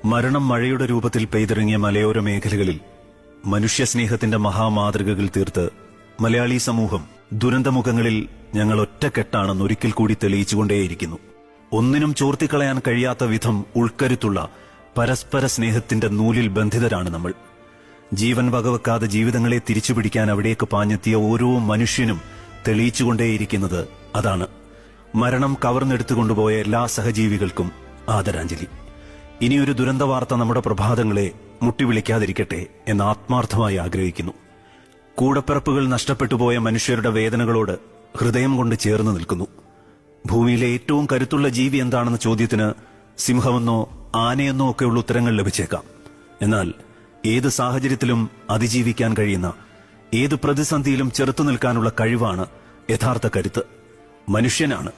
മരണം മഴയുടെ രൂപത്തിൽ പെയ്തിറങ്ങിയ മലയോര മേഖലകളിൽ മനുഷ്യസ്നേഹത്തിന്റെ മഹാമാതൃകകൾ തീർത്ത് മലയാളി സമൂഹം ദുരന്തമുഖങ്ങളിൽ ഞങ്ങൾ ഒറ്റക്കെട്ടാണെന്ന് ഒരിക്കൽ കൂടി തെളിയിച്ചുകൊണ്ടേയിരിക്കുന്നു. ഒന്നിനും ചോർത്തിക്കളയാൻ കഴിയാത്ത വിധം ഉൾക്കരുത്തുള്ള പരസ്പര സ്നേഹത്തിന്റെ നൂലിൽ ബന്ധിതരാണ് നമ്മൾ. ജീവൻ വകവെക്കാതെ ജീവിതങ്ങളെ തിരിച്ചുപിടിക്കാൻ അവിടേക്ക് പാഞ്ഞെത്തിയ ഓരോ മനുഷ്യനും തെളിയിച്ചുകൊണ്ടേയിരിക്കുന്നത് അതാണ്. മരണം കവർന്നെടുത്തുകൊണ്ടുപോയ എല്ലാ സഹജീവികൾക്കും ആദരാഞ്ജലി. ഇനിയൊരു ദുരന്ത വാർത്ത നമ്മുടെ പ്രഭാതങ്ങളെ മുട്ടിവിളിക്കാതിരിക്കട്ടെ എന്ന് ആത്മാർത്ഥമായി ആഗ്രഹിക്കുന്നു. കൂടപ്പിറപ്പുകൾ നഷ്ടപ്പെട്ടുപോയ മനുഷ്യരുടെ വേദനകളോട് ഹൃദയം കൊണ്ട് ചേർന്ന് നിൽക്കുന്നു. ഭൂമിയിലെ ഏറ്റവും കരുത്തുള്ള ജീവി എന്താണെന്ന ചോദ്യത്തിന് സിംഹമെന്നോ ആനയെന്നോ ഒക്കെയുള്ള ഉത്തരങ്ങൾ ലഭിച്ചേക്കാം. എന്നാൽ ഏത് സാഹചര്യത്തിലും അതിജീവിക്കാൻ കഴിയുന്ന, ഏത് പ്രതിസന്ധിയിലും ചെറുത്തു നിൽക്കാനുള്ള കഴിവാണ് യഥാർത്ഥ കരുത്ത്. മനുഷ്യനാണ്